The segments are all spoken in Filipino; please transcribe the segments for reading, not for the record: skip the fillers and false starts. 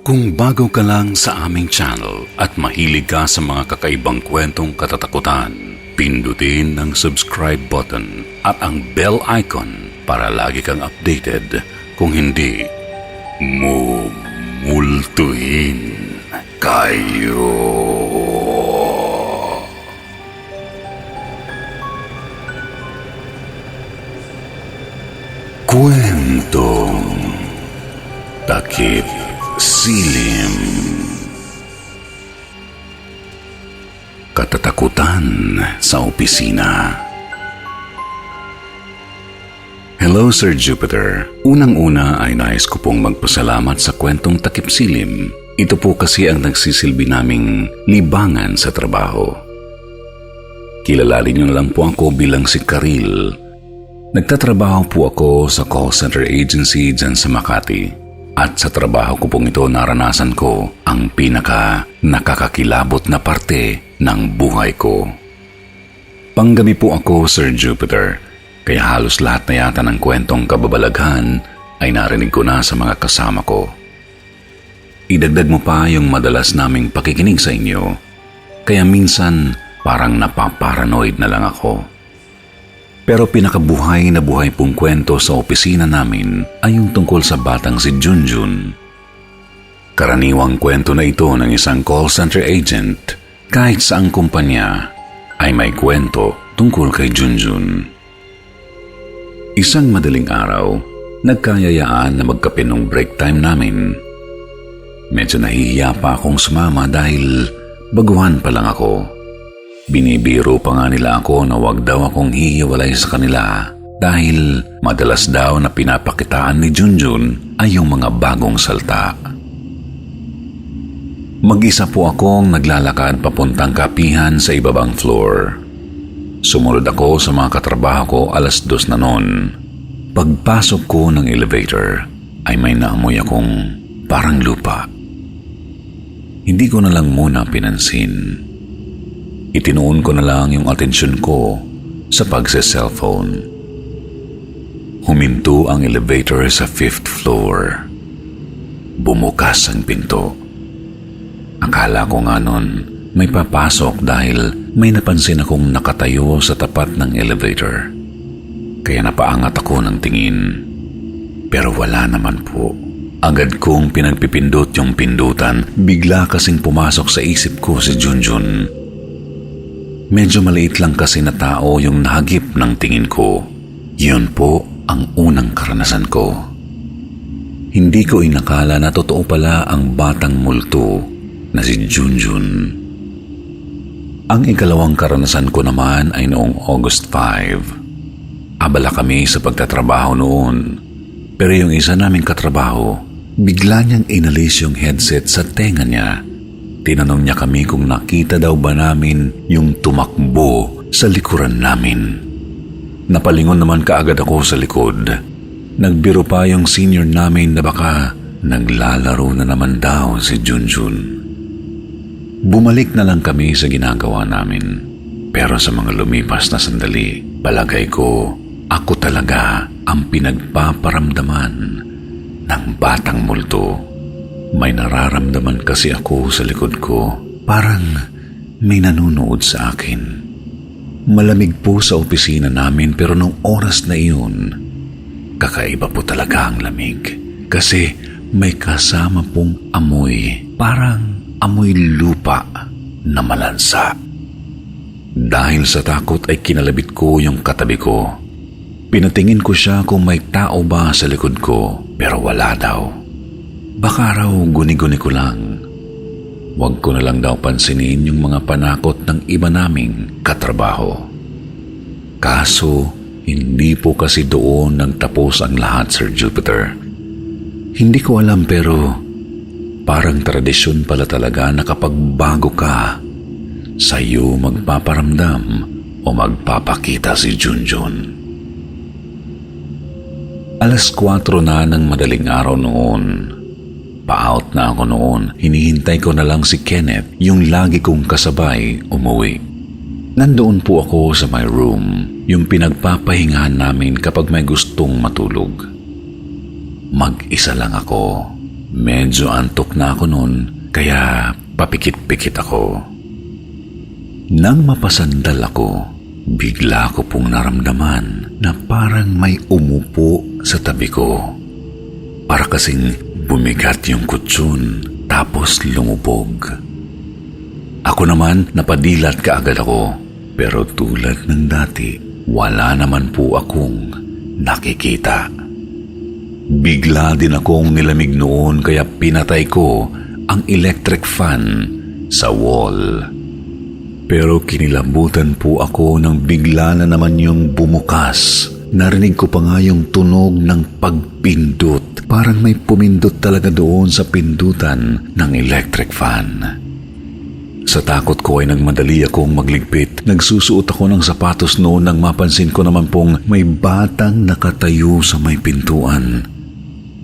Kung bago ka lang sa aming channel at mahilig ka sa mga kakaibang kwentong katatakutan, pindutin ang subscribe button at ang bell icon para lagi kang updated. Kung hindi, mumultuhin kayo. Kwentong Takip Silim. Katatakutan sa opisina. Hello, Sir Jupiter. Unang-una ay nais ko pong magpasalamat sa kwentong Takip Silim. Ito po kasi ang nagsisilbi naming libangan sa trabaho. Kilalanin niyo na lang po ako bilang si Karil. Nagtatrabaho po ako sa call center agency dyan sa Makati. At sa trabaho ko pong ito naranasan ko ang pinaka nakakakilabot na parte ng buhay ko. Panggabi po ako, Sir Jupiter, kaya halos lahat na yata ng kwentong kababalaghan ay narinig ko na sa mga kasama ko. Idagdag mo pa yung madalas naming pakikinig sa inyo, kaya minsan parang napaparanoid na lang ako. Pero pinakabuhay na buhay pong kwento sa opisina namin ay yung tungkol sa batang si Junjun. Karaniwang kwento na ito ng isang call center agent kahit saang kumpanya ay may kwento tungkol kay Junjun. Isang madaling araw, nagkayayaan na magkape nung break time namin. Medyo nahihiya pa akong sumama dahil baguhan pa lang ako. Binibiro pa nga nila ako na wag daw akong hihiwalay sa kanila dahil madalas daw na pinapakitaan ni Junjun ay yung mga bagong salta. Mag-isa po akong naglalakad papuntang kapihan sa ibabang floor. Sumunod ako sa mga katrabaho ko 2:00 na noon. Pagpasok ko ng elevator ay may naamoy akong parang lupa. Hindi ko na lang muna pinansin. Itinuon ko na lang yung atensyon ko sa pagse-cellphone. Huminto ang elevator sa 5th floor. Bumukas ang pinto. Akala ko nga nun may papasok dahil may napansin akong nakatayo sa tapat ng elevator. Kaya napaangat ako ng tingin. Pero wala naman po. Agad kong pinagpipindot yung pindutan. Bigla kasing pumasok sa isip ko si Junjun. Medyo maliit lang kasi na tao yung nahagip ng tingin ko. Yun po ang unang karanasan ko. Hindi ko inakala na totoo pala ang batang multo na si Junjun. Ang ikalawang karanasan ko naman ay noong August 5. Abala kami sa pagtatrabaho noon. Pero yung isa naming katrabaho, bigla niyang inalis yung headset sa tenga niya. Tinanong niya kami kung nakita daw ba namin yung tumakbo sa likuran namin. Napalingon naman kaagad ako sa likod. Nagbiro pa yung senior namin na baka naglalaro na naman daw si Junjun. Bumalik na lang kami sa ginagawa namin. Pero sa mga lumipas na sandali, palagay ko ako talaga ang pinagpaparamdaman ng batang multo. May nararamdaman kasi ako sa likod ko. Parang may nanonood sa akin. Malamig po sa opisina namin pero nung oras na iyon, kakaiba po talaga ang lamig. Kasi may kasama pong amoy. Parang amoy lupa na malansa. Dahil sa takot ay kinalabit ko yung katabi ko. Pinatingin ko siya kung may tao ba sa likod ko pero wala daw. Baka raw guni-guni ko lang. Huwag ko na lang daw pansinin yung mga panakot ng iba naming katrabaho. Kaso, hindi po kasi doon nagtapos ang lahat, Sir Jupiter. Hindi ko alam pero parang tradisyon pala talaga na kapag bago ka, sa'yo magpaparamdam o magpapakita si Junjun. 4:00 na ng madaling araw noon. Pa-out na ako noon. Hinihintay ko na lang si Kenneth, yung lagi kong kasabay, umuwi. Nandoon po ako sa my room, yung pinagpapahingahan namin kapag may gustong matulog. Mag-isa lang ako. Medyo antok na ako noon, kaya papikit-pikit ako. Nang mapasandal ako, bigla ko pong naramdaman na parang may umupo sa tabi ko. Para kasing bumigat yung kutsyon tapos lumubog. Ako naman napadilat kaagad ako, pero tulad ng dati, wala naman po akong nakikita. Bigla din akong nilamig noon kaya pinatay ko ang electric fan sa wall. Pero kinilabutan po ako nang bigla na naman yung bumukas. Narinig ko pa nga yung tunog ng pagpindot. Parang may pumindot talaga doon sa pindutan ng electric fan. Sa takot ko ay nagmadali akong magligpit. Nagsusuot ako ng sapatos noon nang mapansin ko naman pong may batang nakatayo sa may pintuan.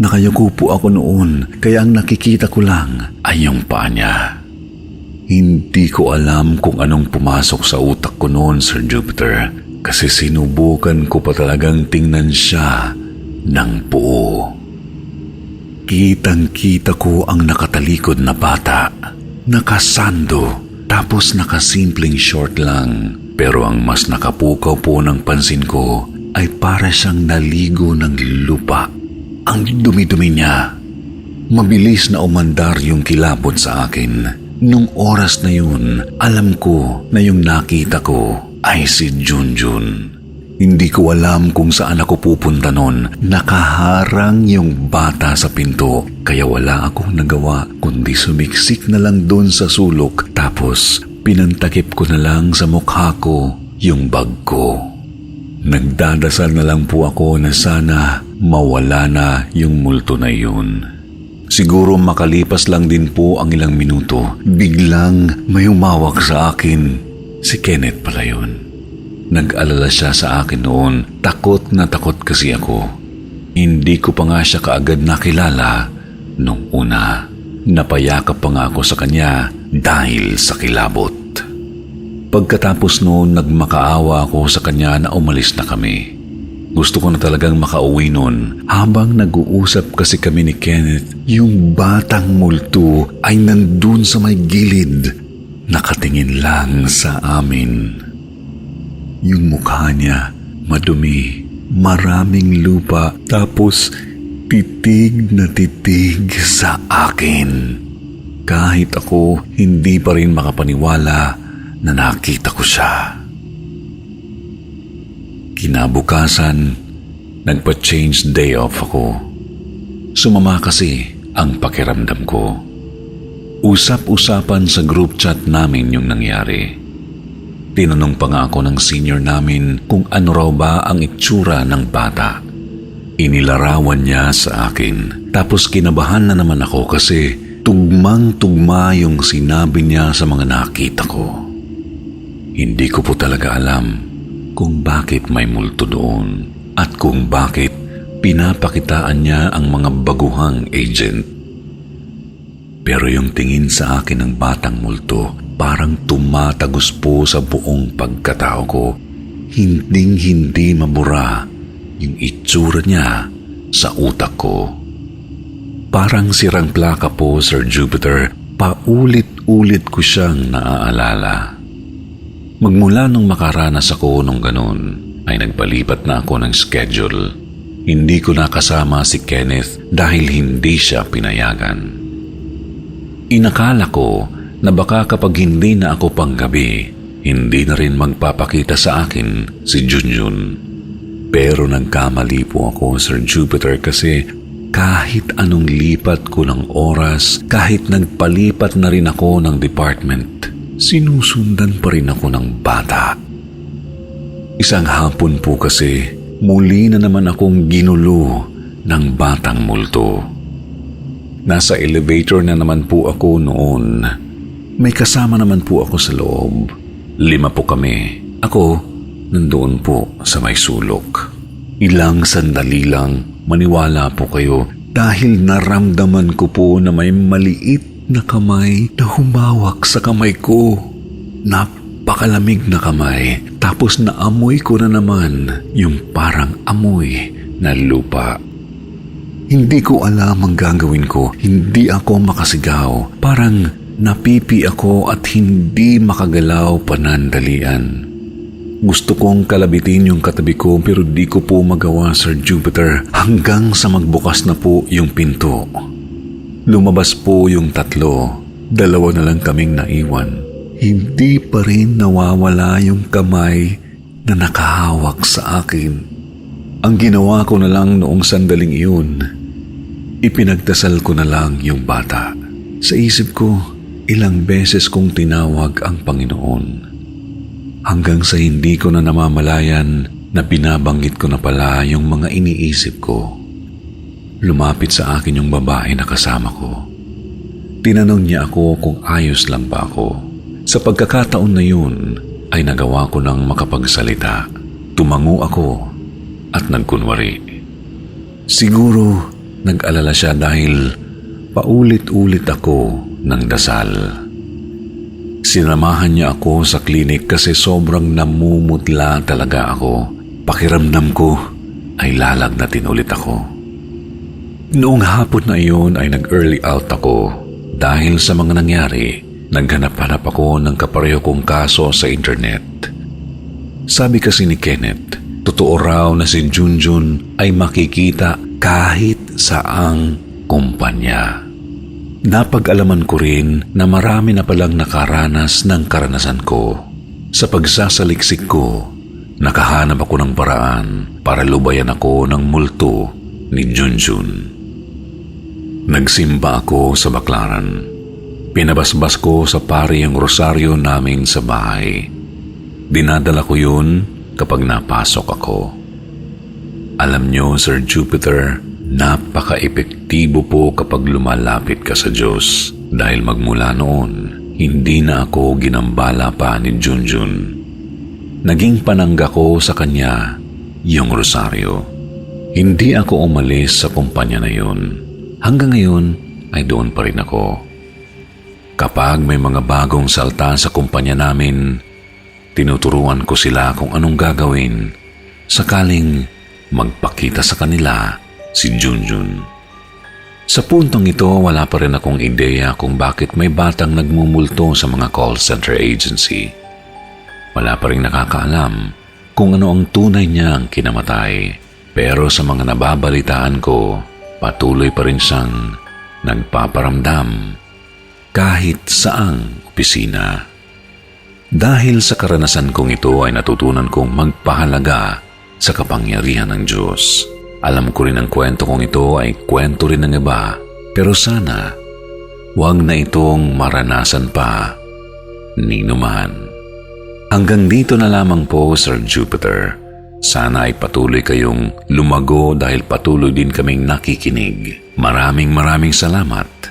Nakayuko po ako noon, kaya ang nakikita ko lang ay yung paa niya. Hindi ko alam kung anong pumasok sa utak ko noon, Sir Jupiter, kasi sinubukan ko pa talagang tingnan siya ng buo. Kitang-kita ko ang nakatalikod na bata. Nakasando, tapos nakasimpleng short lang. Pero ang mas nakapukaw po ng pansin ko ay para siyang naligo ng lupa. Ang dumi-dumi niya. Mabilis na umandar yung kilabot sa akin. Nung oras na yun, alam ko na yung nakita ko ay si Junjun. Hindi ko alam kung saan ako pupunta nun. Nakaharang yung bata sa pinto, kaya wala akong nagawa kundi sumiksik na lang doon sa sulok. Tapos pinantakip ko na lang sa mukha ko yung bag ko. Nagdadasal na lang po ako na sana mawala na yung multo na yun. Siguro makalipas lang din po ang ilang minuto, biglang may umawak sa akin. Si Kenneth pala yun. Nag-alala siya sa akin noon. Takot na takot kasi ako. Hindi ko pa nga siya kaagad nakilala nung una. Napayakap pa nga ako sa kanya dahil sa kilabot. Pagkatapos noon, nagmakaawa ako sa kanya na umalis na kami. Gusto ko na talagang makauwi noon. Habang nag-uusap kasi kami ni Kenneth, yung batang multo ay nandun sa may gilid. Nakatingin lang sa amin. Yung mukha niya, madumi, maraming lupa, tapos titig na titig sa akin. Kahit ako, hindi pa rin makapaniwala na nakita ko siya. Kinabukasan, nagpa-change day off ako. Sumama kasi ang pakiramdam ko. Usap-usapan sa group chat namin yung nangyari. Tinanong pa nga ako ng senior namin kung ano raw ba ang itsura ng bata. Inilarawan niya sa akin. Tapos kinabahan na naman ako kasi tugmang-tugma yung sinabi niya sa mga nakita ko. Hindi ko po talaga alam kung bakit may multo doon at kung bakit pinapakitaan niya ang mga baguhang agent. Pero yung tingin sa akin ng batang multo, parang tumatagos po sa buong pagkatao ko. Hinding-hindi mabura yung itsura niya sa utak ko. Parang sirang plaka po, Sir Jupiter. Paulit-ulit ko siyang naaalala. Magmula nung makaranas ako nung ganun, ay nagpalipat na ako ng schedule. Hindi ko nakasama si Kenneth dahil hindi siya pinayagan. Inakala ko na baka kapag hindi na ako panggabi, hindi na rin magpapakita sa akin si Junjun. Pero nagkamali po ako, Sir Jupiter, kasi kahit anong lipat ko ng oras, kahit nagpalipat na rin ako ng department, sinusundan pa rin ako ng bata. Isang hapon po kasi, muli na naman akong ginulo ng batang multo. Nasa elevator na naman po ako noon. May kasama naman po ako sa loob. 5 po kami. Ako, nandoon po sa may sulok. Ilang sandali lang, maniwala po kayo, dahil naramdaman ko po na may maliit na kamay na humawak sa kamay ko. Napakalamig na kamay. Tapos naamoy ko na naman yung parang amoy na lupa. Hindi ko alam ang gagawin ko. Hindi ako makasigaw. Parang napipi ako at hindi makagalaw panandalian. Gusto kong kalabitin yung katabi ko pero di ko po magawa, Sir Jupiter, hanggang sa magbukas na po yung pinto. Lumabas po yung tatlo. 2 na lang kaming naiwan. Hindi pa rin nawawala yung kamay na nakahawak sa akin. Ang ginawa ko na lang noong sandaling iyon, ipinagdasal ko na lang yung bata. Sa isip ko, ilang beses kong tinawag ang Panginoon. Hanggang sa hindi ko na namamalayan na binabanggit ko na pala yung mga iniisip ko. Lumapit sa akin yung babae na kasama ko. Tinanong niya ako kung ayos lang ba ako. Sa pagkakataon na yun ay nagawa ko ng makapagsalita. Tumango ako at nagkunwari. Siguro nag-alala siya dahil paulit-ulit ako ng dasal. Sinamahan niya ako sa klinik kasi sobrang namumutla talaga ako. Pakiramdam ko ay lalagnatin ulit ako. Noong hapon na iyon ay nag-early out ako dahil sa mga nangyari. Naghanap-hanap ako ng kapareho kong kaso sa internet. Sabi kasi ni Kenneth, totoo raw na si Junjun ay makikita kahit saang kumpanya. Napag-alaman ko rin na marami na palang nakaranas ng karanasan ko. Sa pagsasaliksik ko, nakahanap ako ng paraan para lubayan ako ng multo ni Junjun. Nagsimba ako sa baklaran. Pinabasbas ko sa pari ang rosaryo namin sa bahay. Dinadala ko yun kapag napasok ako. Alam nyo, Sir Jupiter, napaka-epektibo po kapag lumalapit ka sa Diyos dahil magmula noon, hindi na ako ginambala pa ni Junjun. Naging panangga ko sa kanya yung rosaryo. Hindi ako umalis sa kumpanya na yun. Hanggang ngayon ay doon pa rin ako. Kapag may mga bagong salta sa kumpanya namin, tinuturuan ko sila kung anong gagawin sakaling magpakita sa kanila si Junjun. Sa puntong ito, wala pa rin akong ideya kung bakit may batang nagmumulto sa mga call center agency. Wala pa rin nakakaalam kung ano ang tunay niyang kinamatay. Pero sa mga nababalitaan ko, patuloy pa rin siyang nagpaparamdam kahit saang opisina. Dahil sa karanasan kong ito ay natutunan kong magpahalaga sa kapangyarihan ng Diyos. Alam ko rin ang kwento kong ito ay kwento rin ng iba, pero sana huwag na itong maranasan pa ni numan. Hanggang dito na lamang po, Sir Jupiter. Sana ay patuloy kayong lumago dahil patuloy din kaming nakikinig. Maraming salamat